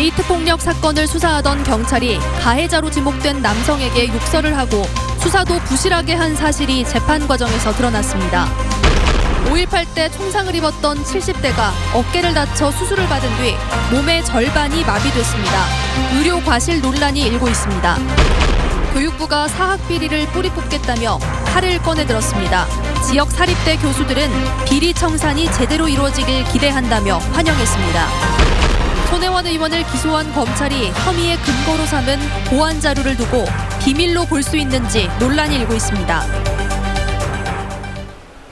데이트 폭력 사건을 수사하던 경찰이 가해자로 지목된 남성에게 욕설을 하고 수사도 부실하게 한 사실이 재판 과정에서 드러났습니다. 5.18 때 총상을 입었던 70대가 어깨를 다쳐 수술을 받은 뒤 몸의 절반이 마비됐습니다. 의료 과실 논란이 일고 있습니다. 교육부가 사학 비리를 뿌리 뽑겠다며 칼을 꺼내들었습니다. 지역 사립대 교수들은 비리 청산이 제대로 이루어지길 기대한다며 환영했습니다. 손혜원 의원을 기소한 검찰이 혐의의 근거로 삼은 보안 자료를 두고 비밀로 볼 수 있는지 논란이 일고 있습니다.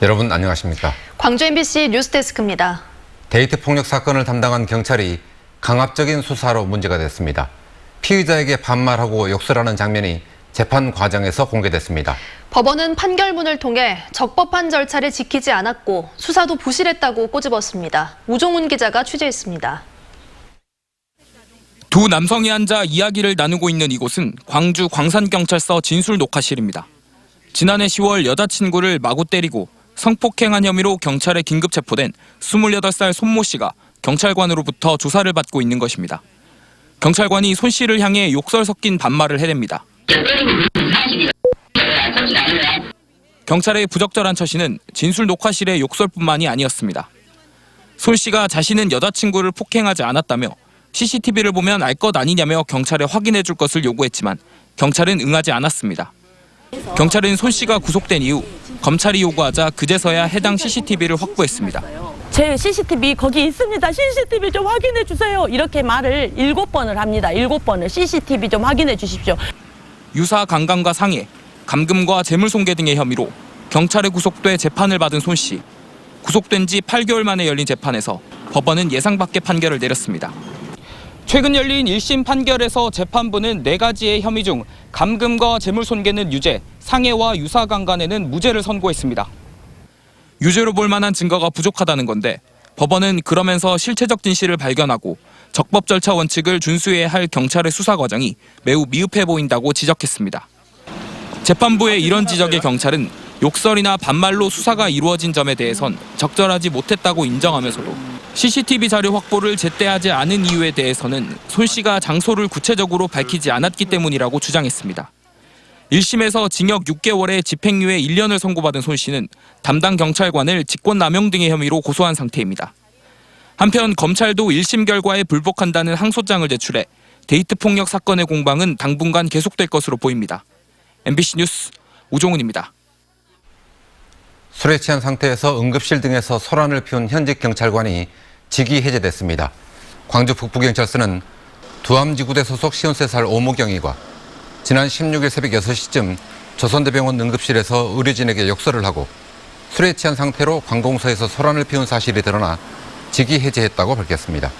여러분 안녕하십니까? 광주 MBC 뉴스데스크입니다. 데이트 폭력 사건을 담당한 경찰이 강압적인 수사로 문제가 됐습니다. 피의자에게 반말하고 욕설하는 장면이 재판 과정에서 공개됐습니다. 법원은 판결문을 통해 적법한 절차를 지키지 않았고 수사도 부실했다고 꼬집었습니다. 우종훈 기자가 취재했습니다. 두 남성이 앉아 이야기를 나누고 있는 이곳은 광주 광산경찰서 진술 녹화실입니다. 지난해 10월 여자친구를 마구 때리고 성폭행한 혐의로 경찰에 긴급 체포된 28살 손모 씨가 경찰관으로부터 조사를 받고 있는 것입니다. 경찰관이 손 씨를 향해 욕설 섞인 반말을 해댑니다. 경찰의 부적절한 처신은 진술 녹화실의 욕설뿐만이 아니었습니다. 손 씨가 자신은 여자친구를 폭행하지 않았다며 CCTV를 보면 알 것 아니냐며 경찰에 확인해 줄 것을 요구했지만 경찰은 응하지 않았습니다. 경찰은 손 씨가 구속된 이후 검찰이 요구하자 그제서야 해당 CCTV를 확보했습니다. 제 CCTV 거기 있습니다. CCTV 좀 확인해 주세요. 이렇게 말을 7번을 합니다. 7번을 CCTV 좀 확인해 주십시오. 유사 강간과 상해, 감금과 재물손괴 등의 혐의로 경찰에 구속돼 재판을 받은 손 씨. 구속된 지 8개월 만에 열린 재판에서 법원은 예상 밖의 판결을 내렸습니다. 최근 열린 1심 판결에서 재판부는 4가지의 혐의 중 감금과 재물손괴는 유죄, 상해와 유사 강간에는 무죄를 선고했습니다. 유죄로 볼 만한 증거가 부족하다는 건데 법원은 그러면서 실체적 진실을 발견하고 적법 절차 원칙을 준수해야 할 경찰의 수사 과정이 매우 미흡해 보인다고 지적했습니다. 재판부의 이런 지적에 경찰은 욕설이나 반말로 수사가 이루어진 점에 대해선 적절하지 못했다고 인정하면서도 CCTV 자료 확보를 제때 하지 않은 이유에 대해서는 손 씨가 장소를 구체적으로 밝히지 않았기 때문이라고 주장했습니다. 1심에서 징역 6개월에 집행유예 1년을 선고받은 손 씨는 담당 경찰관을 직권남용 등의 혐의로 고소한 상태입니다. 한편 검찰도 1심 결과에 불복한다는 항소장을 제출해 데이트 폭력 사건의 공방은 당분간 계속될 것으로 보입니다. MBC 뉴스 우종훈입니다. 술에 취한 상태에서 응급실 등에서 소란을 피운 현직 경찰관이 직위 해제됐습니다. 광주 북부경찰서는 두암지구대 소속 53살 오모경위가 지난 16일 새벽 6시쯤 조선대병원 응급실에서 의료진에게 욕설을 하고 술에 취한 상태로 관공서에서 소란을 피운 사실이 드러나 직위 해제했다고 밝혔습니다.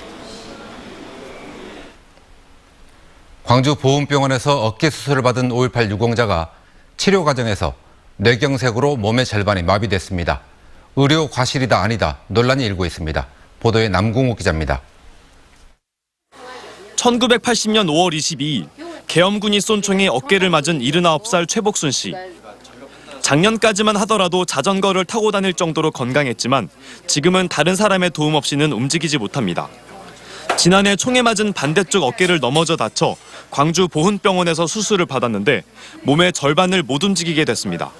광주 보훈병원에서 어깨 수술을 받은 5.18 유공자가 치료 과정에서 뇌경색으로 몸의 절반이 마비됐습니다. 의료 과실이다 아니다 논란이 일고 있습니다. 보도에 남궁욱 기자입니다. 1980년 5월 22일 계엄군이 쏜 총에 어깨를 맞은 79살 최복순 씨. 작년까지만 하더라도 자전거를 타고 다닐 정도로 건강했지만 지금은 다른 사람의 도움 없이는 움직이지 못합니다. 지난해 총에 맞은 반대쪽 어깨를 넘어져 다쳐 광주 보훈병원에서 수술을 받았는데 몸의 절반을 못 움직이게 됐습니다.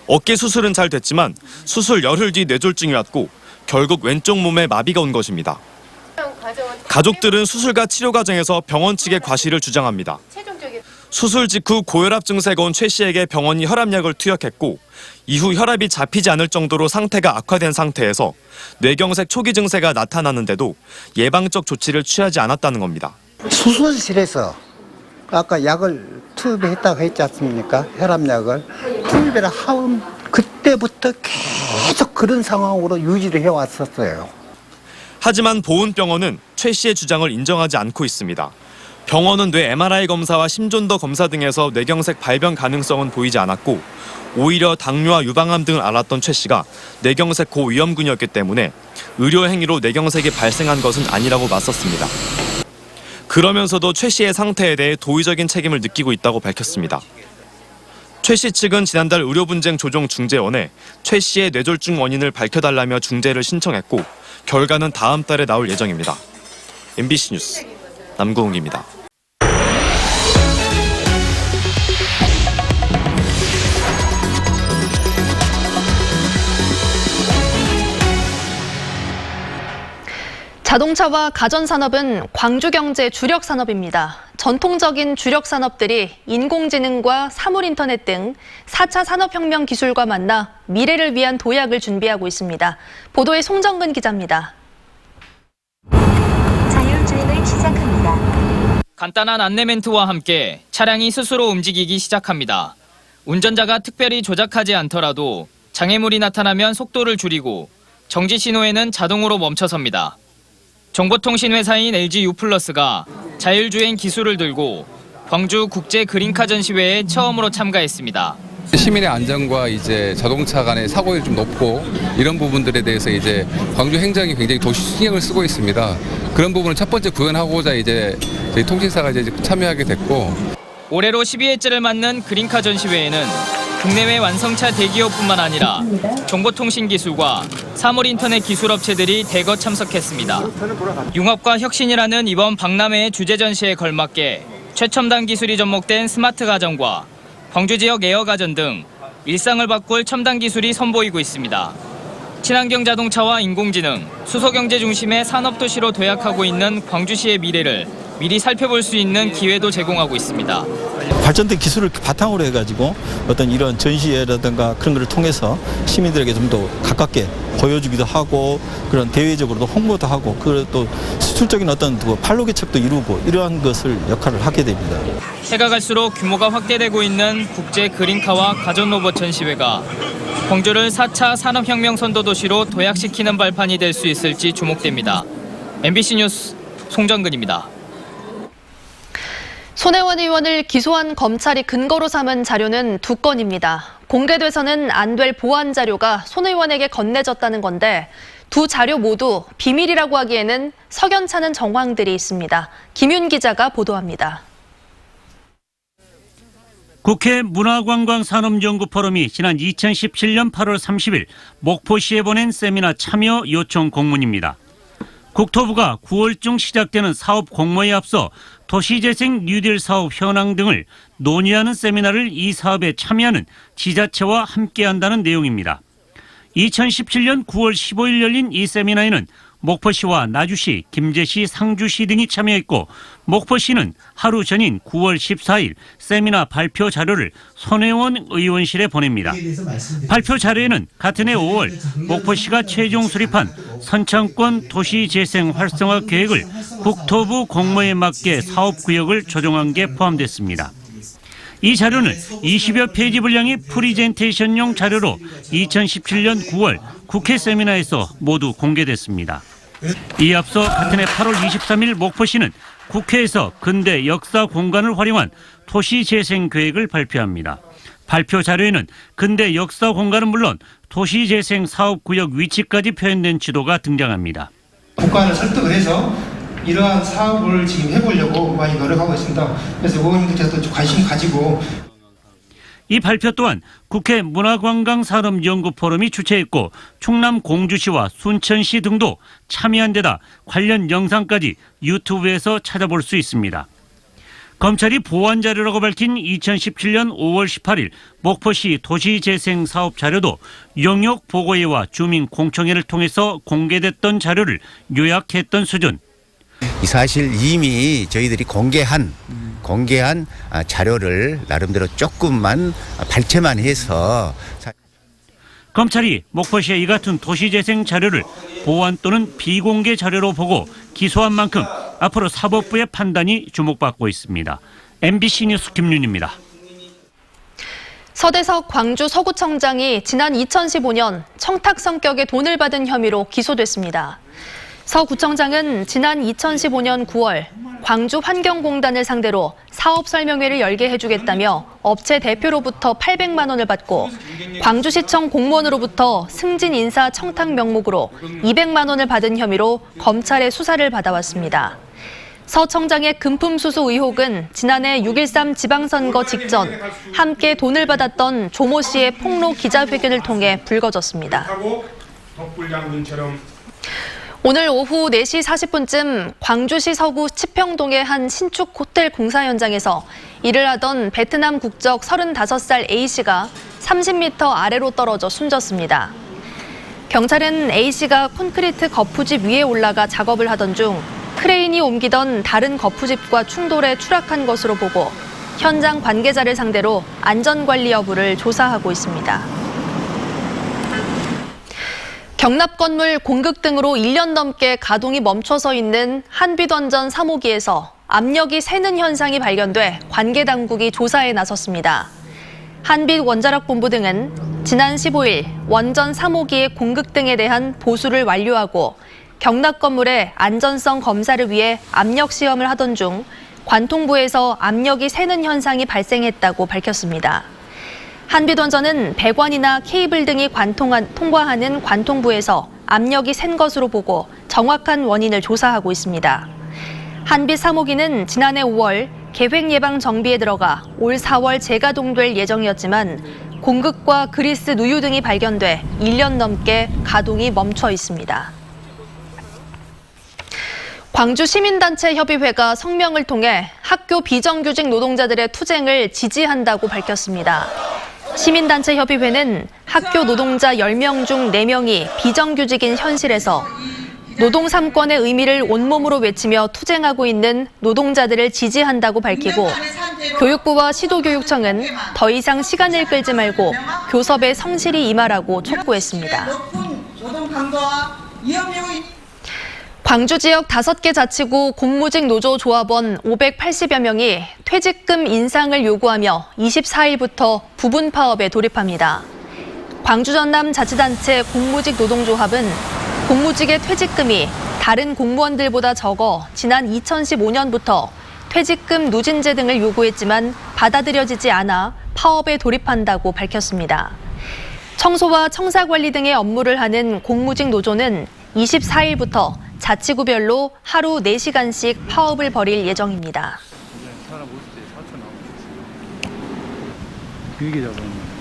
어깨 수술은 잘 됐지만 수술 열흘 뒤 뇌졸중이 왔고 결국 왼쪽 몸에 마비가 온 것입니다. 가족들은 수술과 치료 과정에서 병원 측의 과실을 주장합니다. 수술 직후 고혈압 증세가 온 최 씨에게 병원이 혈압약을 투약했고 이후 혈압이 잡히지 않을 정도로 상태가 악화된 상태에서 뇌경색 초기 증세가 나타나는데도 예방적 조치를 취하지 않았다는 겁니다. 수술실에서 아까 약을 투입했다고 했지 않습니까? 혈압약을 투입을 하면 그때부터 계속 그런 상황으로 유지를 해왔었어요. 하지만 보훈병원은 최 씨의 주장을 인정하지 않고 있습니다. 병원은 뇌 MRI 검사와 심전도 검사 등에서 뇌경색 발병 가능성은 보이지 않았고 오히려 당뇨와 유방암 등을 앓았던 최 씨가 뇌경색 고위험군이었기 때문에 의료 행위로 뇌경색이 발생한 것은 아니라고 맞섰습니다. 그러면서도 최 씨의 상태에 대해 도의적인 책임을 느끼고 있다고 밝혔습니다. 최 씨 측은 지난달 의료분쟁조정중재원에 최 씨의 뇌졸중 원인을 밝혀달라며 중재를 신청했고 결과는 다음 달에 나올 예정입니다. MBC 뉴스 남구홍입니다. 자동차와 가전산업은 광주 경제 주력 산업입니다. 전통적인 주력 산업들이 인공지능과 사물인터넷 등 4차 산업혁명 기술과 만나 미래를 위한 도약을 준비하고 있습니다. 보도에 송정근 기자입니다. 자율주행을 시작합니다. 간단한 안내 멘트와 함께 차량이 스스로 움직이기 시작합니다. 운전자가 특별히 조작하지 않더라도 장애물이 나타나면 속도를 줄이고 정지 신호에는 자동으로 멈춰섭니다. 정보통신회사인 LG유플러스가 자율주행 기술을 들고 광주 국제 그린카 전시회에 처음으로 참가했습니다. 시민의 안전과 이제 자동차 간의 사고율이 좀 높고 이런 부분들에 대해서 이제 광주 행정이 굉장히 도시 신경을 쓰고 있습니다. 그런 부분을 첫 번째 구현하고자 이제 저희 통신사가 이제 참여하게 됐고, 올해로 12회째를 맞는 그린카 전시회에는 국내외 완성차 대기업뿐만 아니라 정보통신기술과 사물인터넷 기술업체들이 대거 참석했습니다. 융합과 혁신이라는 이번 박람회의 주제 전시에 걸맞게 최첨단 기술이 접목된 스마트 가전과 광주 지역 에어가전 등 일상을 바꿀 첨단 기술이 선보이고 있습니다. 친환경 자동차와 인공지능, 수소경제 중심의 산업도시로 도약하고 있는 광주시의 미래를 미리 살펴볼 수 있는 기회도 제공하고 있습니다. 발전된 기술을 바탕으로 해가지고 어떤 이런 전시회라든가 그런 것을 통해서 시민들에게 좀 더 가깝게 보여주기도 하고 그런 대외적으로도 홍보도 하고 그리고 또 수출적인 어떤 판로 개척도 이루고 이러한 것을 역할을 하게 됩니다. 해가 갈수록 규모가 확대되고 있는 국제 그린카와 가전 로봇 전시회가 광주를 4차 산업혁명 선도도시로 도약시키는 발판이 될 수 있을지 주목됩니다. MBC 뉴스 송정근입니다. 손혜원 의원을 기소한 검찰이 근거로 삼은 자료는 2건입니다. 공개돼서는 안 될 보안 자료가 손 의원에게 건네졌다는 건데 두 자료 모두 비밀이라고 하기에는 석연찮은 정황들이 있습니다. 김윤 기자가 보도합니다. 국회 문화관광산업연구포럼이 지난 2017년 8월 30일 목포시에 보낸 세미나 참여 요청 공문입니다. 국토부가 9월 중 시작되는 사업 공모에 앞서 도시재생 뉴딜 사업 현황 등을 논의하는 세미나를 이 사업에 참여하는 지자체와 함께한다는 내용입니다. 2017년 9월 15일 열린 이 세미나에는 목포시와 나주시, 김제시, 상주시 등이 참여했고 목포시는 하루 전인 9월 14일 세미나 발표 자료를 손혜원 의원실에 보냅니다. 발표 자료에는 같은 해 5월 목포시가 최종 수립한 선창권 도시재생 활성화 계획을 국토부 공모에 맞게 사업구역을 조정한 게 포함됐습니다. 이 자료는 20여 페이지 분량의 프리젠테이션용 자료로 2017년 9월 국회 세미나에서 모두 공개됐습니다. 이에 앞서 같은 해 8월 23일 목포시는 국회에서 근대 역사 공간을 활용한 도시재생 계획을 발표합니다. 발표 자료에는 근대 역사 공간은 물론 도시재생 사업구역 위치까지 표현된 지도가 등장합니다. 국가를 설득을 해서 이러한 사업을 지금 해보려고 많이 노력하고 있습니다. 그래서 의원님들께서도 관심 가지고. 이 발표 또한 국회 문화관광산업연구포럼이 주최했고 충남 공주시와 순천시 등도 참여한 데다 관련 영상까지 유튜브에서 찾아볼 수 있습니다. 검찰이 보완 자료라고 밝힌 2017년 5월 18일 목포시 도시재생 사업 자료도 영역 보고회와 주민 공청회를 통해서 공개됐던 자료를 요약했던 수준. 사실 이미 저희들이 공개한 자료를 나름대로 조금만 발췌만 해서. 검찰이 목포시의 이 같은 도시재생 자료를 보완 또는 비공개 자료로 보고 기소한 만큼 앞으로 사법부의 판단이 주목받고 있습니다. MBC 뉴스 김윤입니다. 서대석 광주 서구청장이 지난 2015년 청탁 성격의 돈을 받은 혐의로 기소됐습니다. 서 구청장은 지난 2015년 9월 광주 환경공단을 상대로 사업 설명회를 열게 해주겠다며 업체 대표로부터 800만 원을 받고 광주시청 공무원으로부터 승진 인사 청탁 명목으로 200만 원을 받은 혐의로 검찰의 수사를 받아왔습니다. 서 청장의 금품 수수 의혹은 지난해 6.13 지방선거 직전 함께 돈을 받았던 조모 씨의 폭로 기자회견을 통해 불거졌습니다. 오늘 오후 4시 40분쯤 광주시 서구 치평동의 한 신축 호텔 공사 현장에서 일을 하던 베트남 국적 35살 A씨가 30m 아래로 떨어져 숨졌습니다. 경찰은 A씨가 콘크리트 거푸집 위에 올라가 작업을 하던 중 크레인이 옮기던 다른 거푸집과 충돌해 추락한 것으로 보고 현장 관계자를 상대로 안전관리 여부를 조사하고 있습니다. 경납 건물 공급 등으로 1년 넘게 가동이 멈춰서 있는 한빛원전 3호기에서 압력이 새는 현상이 발견돼 관계 당국이 조사에 나섰습니다. 한빛원자력본부 등은 지난 15일 원전 3호기의 공급 등에 대한 보수를 완료하고 경납 건물의 안전성 검사를 위해 압력 시험을 하던 중 관통부에서 압력이 새는 현상이 발생했다고 밝혔습니다. 한빛원전은 배관이나 케이블 등이 통과하는 관통부에서 압력이 샌 것으로 보고 정확한 원인을 조사하고 있습니다. 한빛 3호기는 지난해 5월 계획 예방 정비에 들어가 올 4월 재가동될 예정이었지만 공급과 그리스 누유 등이 발견돼 1년 넘게 가동이 멈춰 있습니다. 광주 시민단체 협의회가 성명을 통해 학교 비정규직 노동자들의 투쟁을 지지한다고 밝혔습니다. 시민단체 협의회는 학교 노동자 10명 중 4명이 비정규직인 현실에서 노동 3권의 의미를 온몸으로 외치며 투쟁하고 있는 노동자들을 지지한다고 밝히고 교육부와 시도교육청은 더 이상 시간을 끌지 말고 교섭에 성실히 임하라고 촉구했습니다. 광주 지역 5개 자치구 공무직 노조 조합원 580여 명이 퇴직금 인상을 요구하며 24일부터 부분 파업에 돌입합니다. 광주 전남 자치단체 공무직 노동조합은 공무직의 퇴직금이 다른 공무원들보다 적어 지난 2015년부터 퇴직금 누진제 등을 요구했지만 받아들여지지 않아 파업에 돌입한다고 밝혔습니다. 청소와 청사관리 등의 업무를 하는 공무직 노조는 24일부터 자치구별로 하루 4시간씩 파업을 벌일 예정입니다. 길게 잡았네.